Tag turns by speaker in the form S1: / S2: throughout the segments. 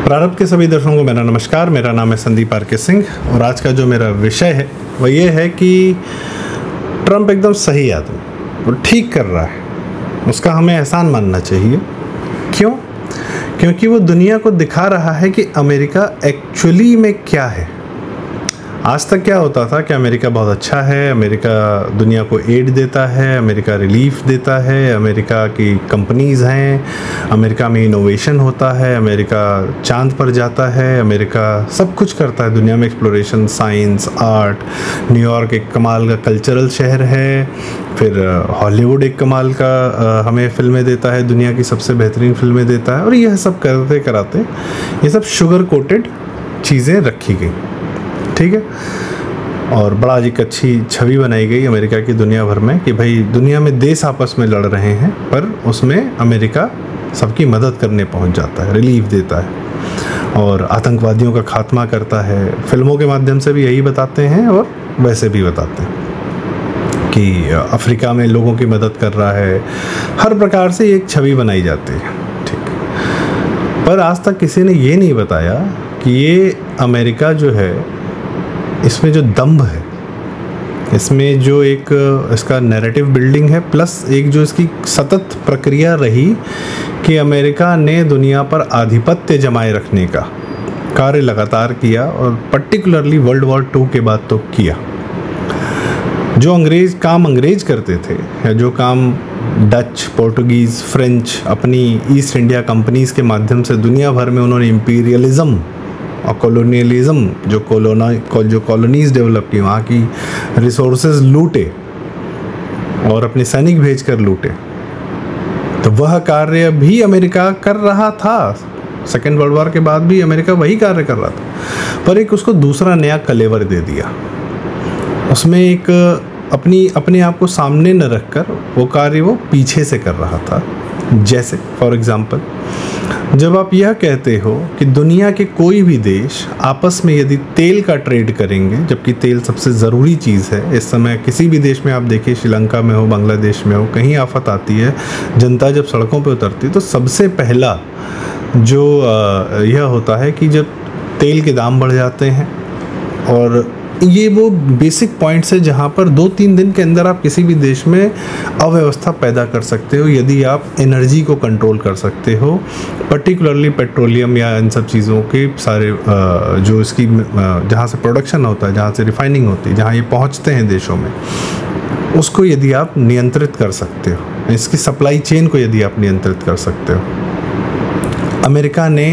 S1: प्रारंभ के सभी दर्शकों को मेरा नमस्कार। मेरा नाम है संदीप आर.के. सिंह और आज का जो मेरा विषय है वह ये है कि ट्रंप एकदम सही आदमी, वो ठीक कर रहा है, उसका हमें एहसान मानना चाहिए। क्यों? क्योंकि वो दुनिया को दिखा रहा है कि अमेरिका एक्चुअली में क्या है। आज तक क्या होता था कि अमेरिका बहुत अच्छा है, अमेरिका दुनिया को एड देता है, अमेरिका रिलीफ देता है, अमेरिका की कंपनीज़ हैं, अमेरिका में इनोवेशन होता है, अमेरिका चांद पर जाता है, अमेरिका सब कुछ करता है दुनिया में, एक्सप्लोरेशन, साइंस, आर्ट। न्यूयॉर्क एक कमाल का कल्चरल शहर है, फिर हॉलीवुड एक कमाल का हमें फिल्में देता है, दुनिया की सबसे बेहतरीन फिल्में देता है। और यह सब करते कराते ये सब शुगर कोटेड चीज़ें रखी गई, ठीक है। और बड़ा एक अच्छी छवि बनाई गई अमेरिका की दुनिया भर में कि भाई दुनिया में देश आपस में लड़ रहे हैं पर उसमें अमेरिका सबकी मदद करने पहुंच जाता है, रिलीफ देता है और आतंकवादियों का खात्मा करता है। फिल्मों के माध्यम से भी यही बताते हैं और वैसे भी बताते हैं कि अफ्रीका में लोगों की मदद कर रहा है। हर प्रकार से एक छवि बनाई जाती है, ठीक। पर आज तक किसी ने ये नहीं बताया कि ये अमेरिका जो है, इसमें जो दम्भ है, इसमें जो एक इसका नैरेटिव बिल्डिंग है, प्लस एक जो इसकी सतत प्रक्रिया रही कि अमेरिका ने दुनिया पर आधिपत्य जमाए रखने का कार्य लगातार किया और पर्टिकुलरली वर्ल्ड वॉर 2 के बाद तो किया। जो अंग्रेज करते थे या जो काम डच, पोर्टुगीज़, फ्रेंच अपनी ईस्ट इंडिया कंपनीज़ के माध्यम से दुनिया भर में उन्होंने इम्पीरियलिज़म और कॉलोनियलिज्म जो कॉलोनीज डेवलप की, वहाँ की रिसोर्सेज लूटे और अपने सैनिक भेजकर लूटे, तो वह कार्य भी अमेरिका कर रहा था। सेकेंड वर्ल्ड वॉर के बाद भी अमेरिका वही कार्य कर रहा था, पर एक उसको दूसरा नया कलेवर दे दिया। उसमें एक अपने आप को सामने न रखकर वो कार्य वो पीछे से कर रहा था। जैसे फॉर एग्जाम्पल, जब आप यह कहते हो कि दुनिया के कोई भी देश आपस में यदि तेल का ट्रेड करेंगे, जबकि तेल सबसे ज़रूरी चीज़ है इस समय, किसी भी देश में आप देखिए, श्रीलंका में हो, बांग्लादेश में हो, कहीं आफत आती है, जनता जब सड़कों पे उतरती है तो सबसे पहला जो यह होता है कि जब तेल के दाम बढ़ जाते हैं। और ये वो बेसिक पॉइंट्स है जहाँ पर 2-3 दिन के अंदर आप किसी भी देश में अव्यवस्था पैदा कर सकते हो यदि आप एनर्जी को कंट्रोल कर सकते हो, पर्टिकुलरली पेट्रोलियम या इन सब चीज़ों के सारे जो इसकी जहाँ से प्रोडक्शन होता है, जहाँ से रिफाइनिंग होती है, जहाँ ये पहुँचते हैं देशों में, उसको यदि आप नियंत्रित कर सकते हो, इसकी सप्लाई चेन को यदि आप नियंत्रित कर सकते हो। अमेरिका ने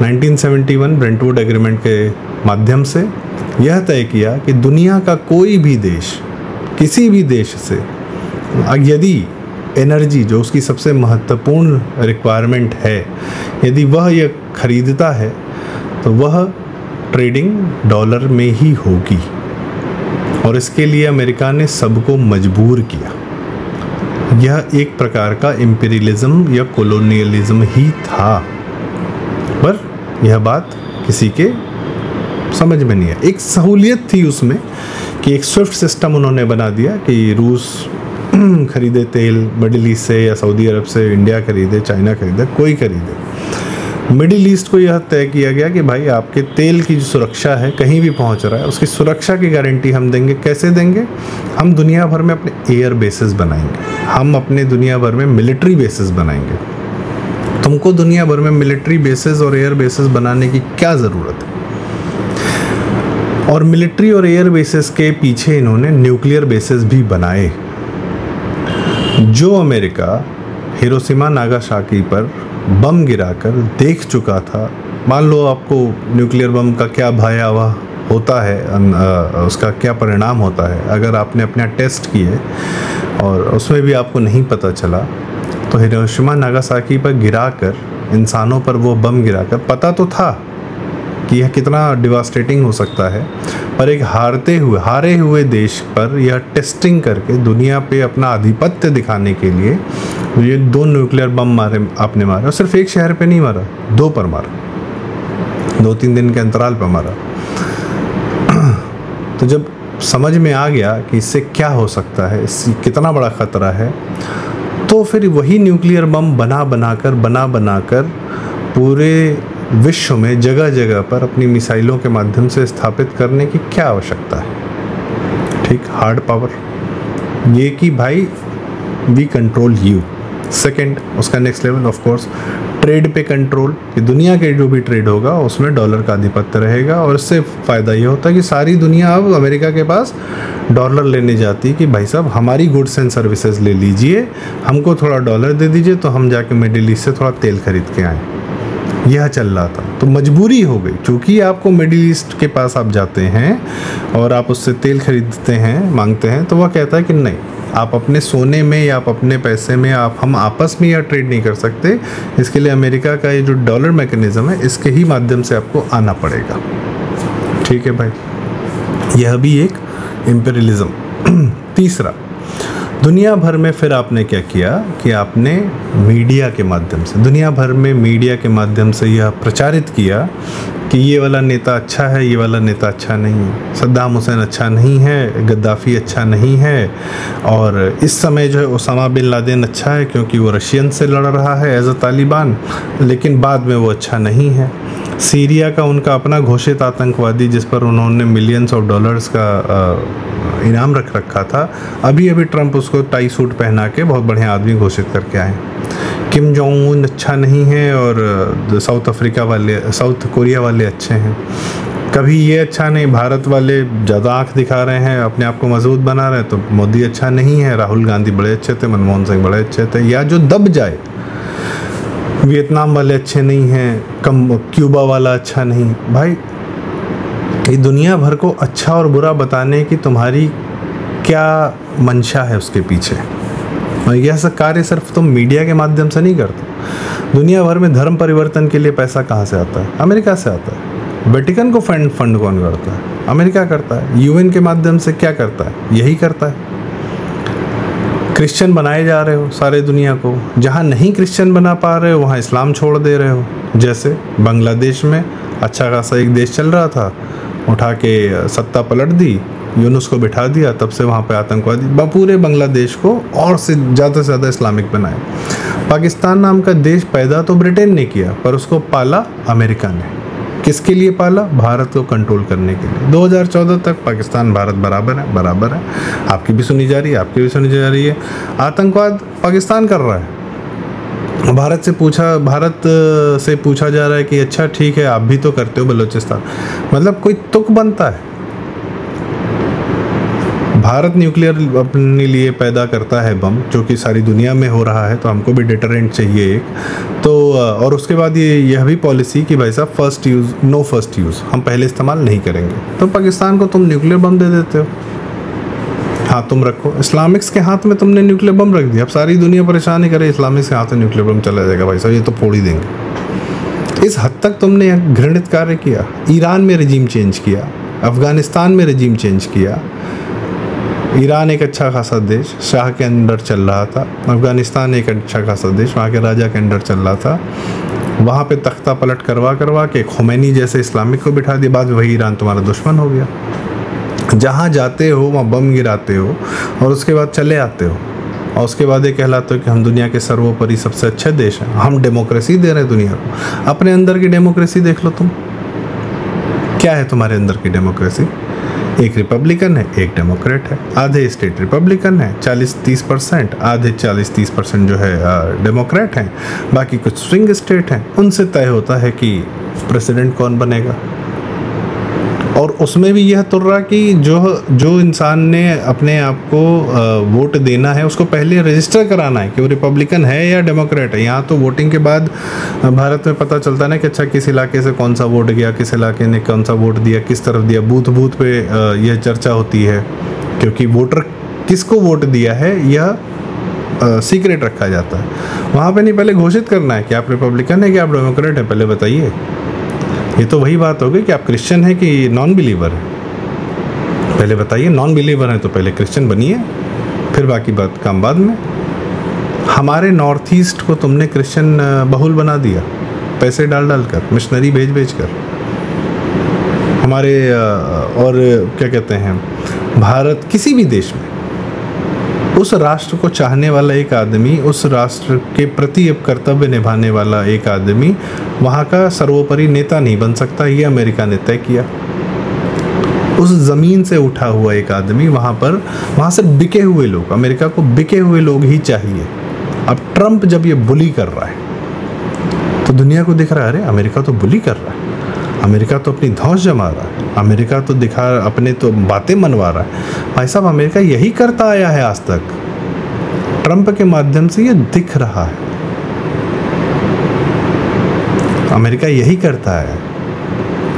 S1: 1971 ब्रेंटवुड एग्रीमेंट के माध्यम से यह तय किया कि दुनिया का कोई भी देश किसी भी देश से यदि एनर्जी जो उसकी सबसे महत्वपूर्ण रिक्वायरमेंट है, यदि वह यह खरीदता है तो वह ट्रेडिंग डॉलर में ही होगी। और इसके लिए अमेरिका ने सबको मजबूर किया। यह एक प्रकार का इम्पीरियलिज्म या कॉलोनियलिज्म ही था, पर यह बात किसी के समझ में नहीं है। एक सहूलियत थी उसमें कि एक स्विफ्ट सिस्टम उन्होंने बना दिया कि रूस खरीदे तेल मिडिल ईस्ट से या सऊदी अरब से, इंडिया खरीदे, चाइना खरीदे, कोई खरीदे। मिडिल ईस्ट को यह तय किया गया कि भाई आपके तेल की जो सुरक्षा है, कहीं भी पहुंच रहा है, उसकी सुरक्षा की गारंटी हम देंगे। कैसे देंगे? हम दुनिया भर में अपने एयर बेसिस बनाएंगे, हम अपने दुनिया भर में मिलिट्री बेसिस बनाएंगे। तुमको दुनिया भर में मिलिट्री बेसिस और एयर बेसिस बनाने की क्या ज़रूरत है? और मिलिट्री और एयर बेसिस के पीछे इन्होंने न्यूक्लियर बेसिस भी बनाए। जो अमेरिका हिरोशिमा नागासाकी पर बम गिराकर देख चुका था, मान लो आपको न्यूक्लियर बम का क्या भयावह होता है, उसका क्या परिणाम होता है, अगर आपने अपना टेस्ट किए और उसमें भी आपको नहीं पता चला, तो हिरोशिमा नागासाकी पर गिराकर, इंसानों पर वो बम गिराकर, पता तो था कि यह कितना डिवास्टेटिंग हो सकता है, पर एक हारे हुए देश पर यह टेस्टिंग करके दुनिया पे अपना आधिपत्य दिखाने के लिए ये 2 न्यूक्लियर बम आपने मारे। और सिर्फ एक शहर पे नहीं मारा, 2 पर मारा, 2-3 दिन के अंतराल पर मारा। तो जब समझ में आ गया कि इससे क्या हो सकता है, इससे कितना बड़ा ख़तरा है, तो फिर वही न्यूक्लियर बम बना बनाकर पूरे विश्व में जगह जगह पर अपनी मिसाइलों के माध्यम से स्थापित करने की क्या आवश्यकता है? ठीक, हार्ड पावर, ये कि भाई वी कंट्रोल यू। सेकंड, उसका next level of course trade पे कंट्रोल, कि दुनिया के जो भी ट्रेड होगा उसमें डॉलर का आधिपत्य रहेगा, और इससे फ़ायदा ये होता है कि सारी दुनिया अब अमेरिका के पास डॉलर लेने जाती है कि भाई साहब हमारी गुड्स एंड सर्विसेज ले लीजिए, हमको थोड़ा डॉलर दे दीजिए तो हम जाके मिडिल ईस्ट से थोड़ा तेल खरीद के आएँ। यह चल रहा था, तो मजबूरी हो गई, क्योंकि आपको मिडिल ईस्ट के पास आप जाते हैं और आप उससे तेल खरीदते हैं, मांगते हैं, तो वह कहता है कि नहीं, आप अपने सोने में या आप अपने पैसे में हम आपस में या ट्रेड नहीं कर सकते, इसके लिए अमेरिका का ये जो डॉलर मैकेनिज़्म है इसके ही माध्यम से आपको आना पड़ेगा। ठीक है भाई, यह भी एक इम्पेरियलिज्म। तीसरा, दुनिया भर में फिर आपने क्या किया कि आपने मीडिया के माध्यम से, दुनिया भर में मीडिया के माध्यम से यह प्रचारित किया कि ये वाला नेता अच्छा है, ये वाला नेता अच्छा नहीं है, सद्दाम हुसैन अच्छा नहीं है, गद्दाफ़ी अच्छा नहीं है, और इस समय जो है ओसामा बिन लादेन अच्छा है क्योंकि वो रशियन से लड़ रहा है एज अ तालिबान, लेकिन बाद में वो अच्छा नहीं है। सीरिया का उनका अपना घोषित आतंकवादी जिस पर उन्होंने मिलियंस ऑफ डॉलर्स का इनाम रख रखा था, अभी ट्रंप उसको टाई सूट पहना के बहुत बढ़िया आदमी घोषित करके आए। किम जोंग उन अच्छा नहीं है और साउथ कोरिया वाले अच्छे हैं। कभी ये अच्छा नहीं, भारत वाले ज़्यादा आंख दिखा रहे हैं, अपने आप को मजबूत बना रहे हैं, तो मोदी अच्छा नहीं है, राहुल गांधी बड़े अच्छे थे, मनमोहन सिंह बड़े अच्छे थे, या जो दब जाए, वियतनाम वाले अच्छे नहीं हैं, क्यूबा वाला अच्छा नहीं। भाई ये दुनिया भर को अच्छा और बुरा बताने की तुम्हारी क्या मंशा है उसके पीछे, और यह सब कार्य सिर्फ तुम मीडिया के माध्यम से नहीं करते। दुनिया भर में धर्म परिवर्तन के लिए पैसा कहाँ से आता है? अमेरिका से आता है। वेटिकन को फंड कौन करता है? अमेरिका करता है। यूएन के माध्यम से क्या करता है? यही करता है। क्रिश्चियन बनाए जा रहे हो सारे दुनिया को, जहाँ नहीं क्रिश्चियन बना पा रहे हो वहाँ इस्लाम छोड़ दे रहे हो। जैसे बांग्लादेश में अच्छा खासा एक देश चल रहा था, उठा के सत्ता पलट दी, यूनुस को बिठा दिया, तब से वहाँ पे आतंकवादी पूरे बांग्लादेश को और से ज़्यादा इस्लामिक बनाए। पाकिस्तान नाम का देश पैदा तो ब्रिटेन ने किया, पर उसको पाला अमेरिका ने। किसके लिए पाला? भारत को कंट्रोल करने के लिए। 2014 तक पाकिस्तान भारत बराबर है। आपकी भी सुनी जा रही है, आपकी भी सुनी जा रही है। आतंकवाद पाकिस्तान कर रहा है। भारत से पूछा जा रहा है कि अच्छा ठीक है, आप भी तो करते हो बलूचिस्तान। मतलब कोई तुक बनता है। भारत न्यूक्लियर अपने लिए पैदा करता है बम, जो कि सारी दुनिया में हो रहा है, तो हमको भी डिटरेंट चाहिए एक। तो और उसके बाद यह भी पॉलिसी कि भाई साहब फर्स्ट यूज़, हम पहले इस्तेमाल नहीं करेंगे। तो पाकिस्तान को तुम न्यूक्लियर बम दे देते हो। हाँ, तुम रखो। इस्लामिक्स के हाथ में तुमने न्यूक्लियर बम रख दिया। अब सारी दुनिया परेशान ही करे, इस्लामिक्स के हाथ में न्यूक्लियर बम चला जाएगा, भाई साहब ये तो फोड़ ही देंगे। इस हद तक तुमने घृणित कार्य किया। ईरान में रजीम चेंज किया, अफगानिस्तान में रजीम चेंज किया। ईरान एक अच्छा खासा देश, शाह के अंडर चल रहा था। अफगानिस्तान एक अच्छा खासा देश, वहाँ के राजा के अंडर चल रहा था। वहाँ पे तख्ता पलट करवा के खुमैनी जैसे इस्लामिक को बिठा दिया। बाद में वही ईरान तुम्हारा दुश्मन हो गया। जहाँ जाते हो वहाँ बम गिराते हो और उसके बाद चले आते हो, और उसके बाद ये कहलाते हो कि हम दुनिया के सर्वोपरि सबसे अच्छे देश हैं, हम डेमोक्रेसी दे रहे हैं दुनिया को। अपने अंदर की डेमोक्रेसी देख लो तुम, क्या है तुम्हारे अंदर की डेमोक्रेसी? एक रिपब्लिकन है, एक डेमोक्रेट है। आधे स्टेट रिपब्लिकन है 40-30%, आधे 40-30% जो है डेमोक्रेट हैं। बाकी कुछ स्विंग स्टेट हैं। उनसे तय होता है कि प्रेसिडेंट कौन बनेगा। और उसमें भी यह तुर्रा कि जो इंसान ने अपने आप को वोट देना है उसको पहले रजिस्टर कराना है कि वो रिपब्लिकन है या डेमोक्रेट है। यहाँ तो वोटिंग के बाद भारत में पता चलता है ना कि अच्छा किस इलाके से कौन सा वोट गया, किस इलाके ने कौन सा वोट दिया, किस तरफ दिया। बूथ पे यह चर्चा होती है, क्योंकि वोटर किसको वोट दिया है यह सीक्रेट रखा जाता है। वहाँ पे नहीं, पहले घोषित करना है कि आप रिपब्लिकन है कि आप डेमोक्रेट हैं, पहले बताइए। ये तो वही बात हो गई कि आप क्रिश्चियन हैं कि नॉन बिलीवर हैं, पहले बताइए। नॉन बिलीवर हैं तो पहले क्रिश्चियन बनिए, फिर बाकी बात काम बाद में। हमारे नॉर्थ ईस्ट को तुमने क्रिश्चियन बहुल बना दिया, पैसे डाल कर, मिशनरी भेज कर। हमारे और क्या कहते हैं, भारत किसी भी देश में उस राष्ट्र को चाहने वाला एक आदमी, उस राष्ट्र के प्रति अब कर्तव्य निभाने वाला एक आदमी वहाँ का सर्वोपरि नेता नहीं बन सकता। ये अमेरिका ने तय किया। उस ज़मीन से उठा हुआ एक आदमी वहाँ से बिके हुए लोग, अमेरिका को बिके हुए लोग ही चाहिए। अब ट्रंप जब ये बुली कर रहा है तो दुनिया को दिख रहा है, अरे अमेरिका तो बुली कर रहा है, अमेरिका तो अपनी धौंस जमा रहा है, अमेरिका तो अपने तो बातें मनवा रहा है। भाई साहब, अमेरिका यही करता आया है आज तक। ट्रंप के माध्यम से ये दिख रहा है, अमेरिका यही करता है।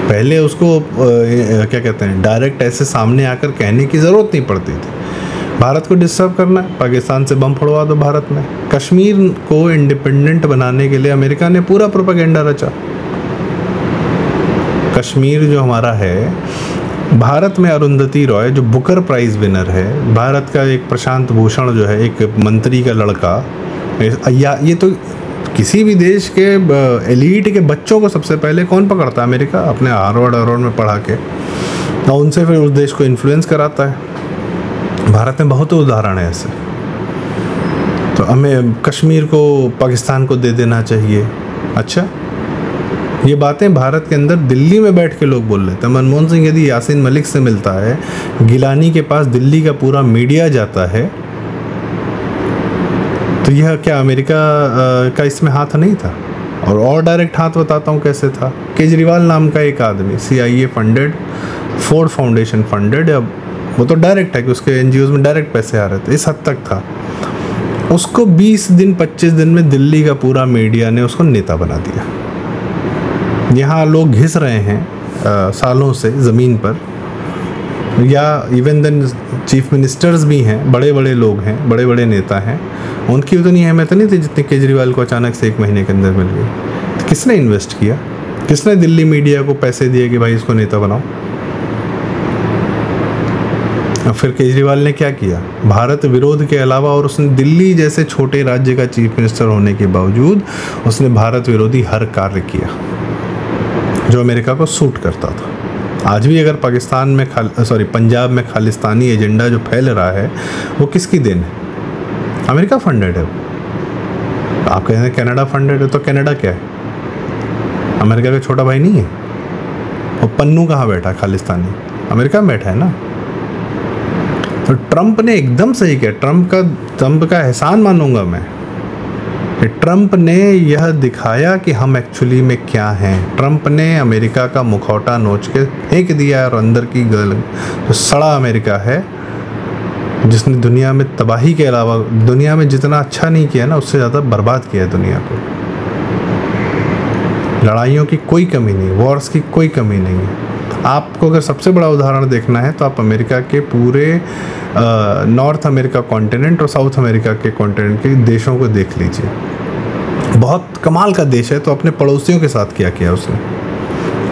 S1: पहले उसको क्या कहते हैं, डायरेक्ट ऐसे सामने आकर कहने की ज़रूरत नहीं पड़ती थी। भारत को डिस्टर्ब करना है, पाकिस्तान से बम फोड़वा दो भारत में। कश्मीर को इंडिपेंडेंट बनाने के लिए अमेरिका ने पूरा प्रोपेगेंडा रचा। कश्मीर जो हमारा है, भारत में अरुंधति रॉय जो बुकर प्राइज़ विनर है, भारत का एक प्रशांत भूषण जो है, एक मंत्री का लड़का, ये तो किसी भी देश के एलीट के बच्चों को सबसे पहले कौन पकड़ता है? अमेरिका, अपने हार्वर्ड में पढ़ा के, और उनसे फिर उस देश को इन्फ्लुएंस कराता है। भारत में बहुत उदाहरण है ऐसे। तो हमें कश्मीर को पाकिस्तान को दे देना चाहिए। अच्छा, ये बातें भारत के अंदर दिल्ली में बैठ के लोग बोल रहे थे। मनमोहन सिंह यदि यासीन मलिक से मिलता है, गिलानी के पास दिल्ली का पूरा मीडिया जाता है, तो यह क्या अमेरिका का इसमें हाथ नहीं था? और डायरेक्ट हाथ बताता हूँ कैसे था। केजरीवाल नाम का एक आदमी, CIA funded, Ford foundation funded, या वो तो डायरेक्ट है कि उसके NGOs में डायरेक्ट पैसे आ रहे थे, इस हद तक था। उसको 20 दिन 25 दिन में दिल्ली का पूरा मीडिया ने उसको नेता बना दिया। यहाँ लोग घिस रहे हैं सालों से ज़मीन पर, या इवन देन चीफ मिनिस्टर्स भी हैं, बड़े बड़े लोग हैं, बड़े बड़े नेता हैं, उनकी उतनी अहमियत नहीं थी जितनी केजरीवाल को अचानक से 1 महीने के अंदर मिल गई। तो किसने इन्वेस्ट किया? किसने दिल्ली मीडिया को पैसे दिए कि भाई इसको नेता बनाओ? और फिर केजरीवाल ने क्या किया? भारत विरोध के अलावा, और उसने दिल्ली जैसे छोटे राज्य का चीफ मिनिस्टर होने के बावजूद उसने भारत विरोधी हर कार्य किया जो अमेरिका को सूट करता था। आज भी अगर पाकिस्तान में पंजाब में खालिस्तानी एजेंडा जो फैल रहा है, वो किसकी देन है? अमेरिका फंडेड है। आप कहते हैं कनाडा फंडेड है, तो कनाडा क्या है? अमेरिका का छोटा भाई नहीं है? और पन्नू कहाँ बैठा? खालिस्तानी अमेरिका में बैठा है ना। तो ट्रंप ने एकदम सही किया। ट्रंप का एहसान मानूंगा मैं। ट्रंप ने यह दिखाया कि हम एक्चुअली में क्या हैं। ट्रंप ने अमेरिका का मुखौटा नोच के फेंक दिया, और अंदर की जो सड़ा अमेरिका है, जिसने दुनिया में तबाही के अलावा दुनिया में जितना अच्छा नहीं किया ना, उससे ज़्यादा बर्बाद किया है दुनिया को। लड़ाइयों की कोई कमी नहीं, वॉर्स की कोई कमी नहीं है। आपको अगर सबसे बड़ा उदाहरण देखना है तो आप अमेरिका के पूरे नॉर्थ अमेरिका कॉन्टिनेंट और साउथ अमेरिका के कॉन्टिनेंट के देशों को देख लीजिए। बहुत कमाल का देश है। तो अपने पड़ोसियों के साथ क्या किया उसने?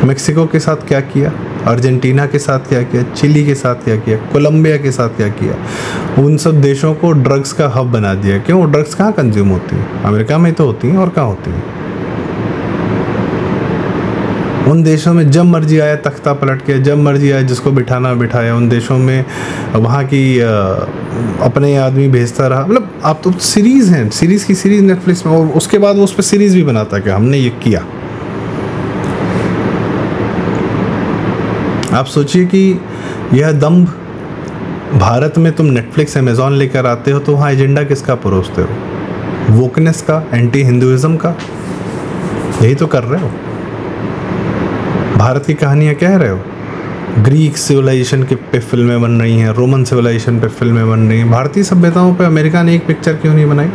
S1: मेक्सिको के साथ क्या किया? अर्जेंटीना के साथ क्या किया? चिली के साथ क्या किया? कोलंबिया के साथ क्या किया? उन सब देशों को ड्रग्स का हब बना दिया। क्यों? ड्रग्स कहाँ कंज्यूम होती है? अमेरिका में तो होती हैं, और कहाँ होती हैं? उन देशों में जब मर्जी आया तख्ता पलट के, जब मर्जी आया जिसको बिठाना बिठाया। उन देशों में वहाँ की अपने आदमी भेजता रहा। मतलब आप तो सीरीज़ हैं, सीरीज़ की सीरीज़ नेटफ्लिक्स में, और उसके बाद वो उस पर सीरीज़ भी बनाता है कि हमने ये किया। आप सोचिए कि यह दम्भ भारत में तुम नेटफ्लिक्स अमेज़ॉन लेकर आते हो तो वहाँ एजेंडा किसका परोसते हो? वोकनेस का, एंटी हिंदुइज्म का। यही तो कर रहे हो। भारत की कहानियाँ कह रहे हो। ग्रीक सिविलाइजेशन के पे फिल्में बन रही हैं, रोमन सिविलाइजेशन पे फिल्में बन रही हैं। भारतीय सभ्यताओं पे अमेरिका ने एक पिक्चर क्यों नहीं बनाई?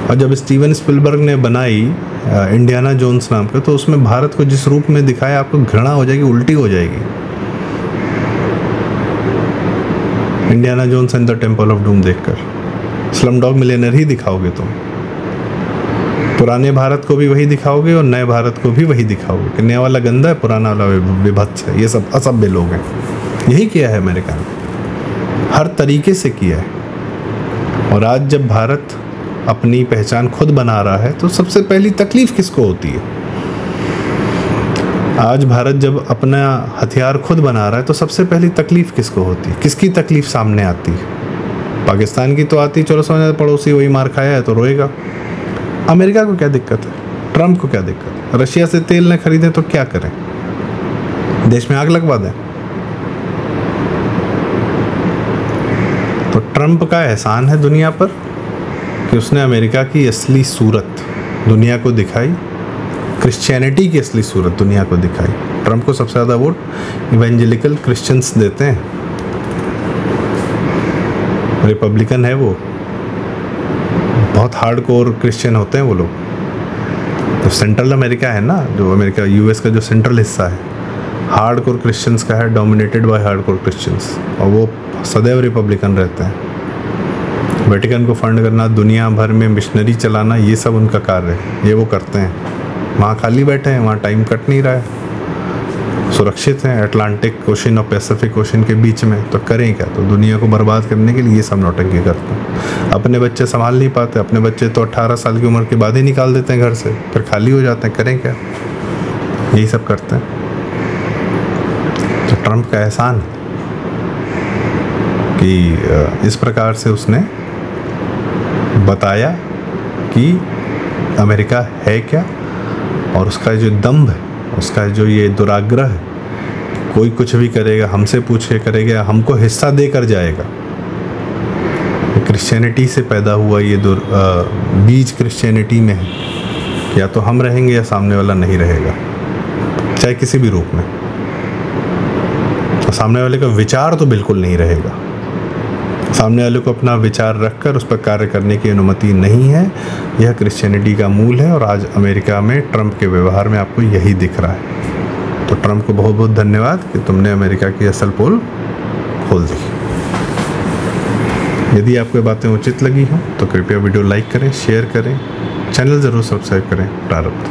S1: और जब स्टीवन स्पिलबर्ग ने बनाई इंडियाना जोन्स नाम का, तो उसमें भारत को जिस रूप में दिखाया, आपको घृणा हो जाएगी, उल्टी हो जाएगी। Indiana Jones and the Temple of Doom देखकर स्लमडॉग मिलियनेयर ही दिखाओगे तुम। पुराने भारत को भी वही दिखाओगे और नए भारत को भी वही दिखाओगे कि नया वाला गंदा है, पुराना वाला विभत्स है। ये सब असभ्य लोग हैं। यही किया है अमेरिका ने, हर तरीके से किया है। और आज जब भारत अपनी पहचान खुद बना रहा है तो सबसे पहली तकलीफ किसको होती है? आज भारत जब अपना हथियार खुद बना रहा है तो सबसे पहली तकलीफ किसको होती है? किसकी तकलीफ सामने आती है? पाकिस्तान की तो आती, चलो समझ पड़ोसी वही मार खाया है तो रोएगा। अमेरिका को क्या दिक्कत है, ट्रंप को क्या दिक्कत है? रशिया से तेल न खरीदें तो क्या करें, देश में आग लगवा दें? तो ट्रंप का एहसान है दुनिया पर कि उसने अमेरिका की असली सूरत दुनिया को दिखाई, क्रिश्चियनिटी की असली सूरत दुनिया को दिखाई। ट्रंप को सबसे ज़्यादा वोट इवेंजेलिकल क्रिश्चियंस देते हैं, रिपब्लिकन है वो, बहुत हार्डकोर क्रिश्चियन होते हैं वो लोग। तो सेंट्रल अमेरिका है ना, जो अमेरिका यूएस का जो सेंट्रल हिस्सा है, हार्डकोर क्रिश्चियंस का है, डोमिनेटेड बाय हार्डकोर क्रिश्चियंस, और वो सदैव रिपब्लिकन रहते हैं। वेटिकन को फंड करना, दुनिया भर में मिशनरी चलाना, ये सब उनका कार्य है, ये वो करते हैं। वहाँ खाली बैठे हैं, वहाँ टाइम कट नहीं रहा है, सुरक्षित हैं अटलांटिक ओशन और पैसिफिक ओशन के बीच में, तो करें क्या? तो दुनिया को बर्बाद करने के लिए ये सब नौटंकी करते हैं। अपने बच्चे संभाल नहीं पाते, अपने बच्चे तो 18 साल की उम्र के बाद ही निकाल देते हैं घर से, फिर खाली हो जाते हैं, करें क्या? यही सब करते हैं। तो ट्रंप का एहसान है कि इस प्रकार से उसने बताया कि अमेरिका है क्या, और उसका जो दम्भ है, उसका जो ये दुराग्रह है, कोई कुछ भी करेगा, हमसे पूछ के करेगा, हमको हिस्सा देकर जाएगा। क्रिश्चियनिटी से पैदा हुआ ये बीज क्रिश्चियनिटी में है, या तो हम रहेंगे या सामने वाला नहीं रहेगा, चाहे किसी भी रूप में। तो सामने वाले का विचार तो बिल्कुल नहीं रहेगा, सामने वाले को अपना विचार रखकर उस पर कार्य करने की अनुमति नहीं है। यह क्रिश्चियनिटी का मूल है, और आज अमेरिका में ट्रंप के व्यवहार में आपको यही दिख रहा है। तो ट्रंप को बहुत बहुत धन्यवाद कि तुमने अमेरिका की असल पोल खोल दी। यदि आपको ये बातें उचित लगी हों तो कृपया वीडियो लाइक करें, शेयर करें, चैनल ज़रूर सब्सक्राइब करें। प्रारब्ध।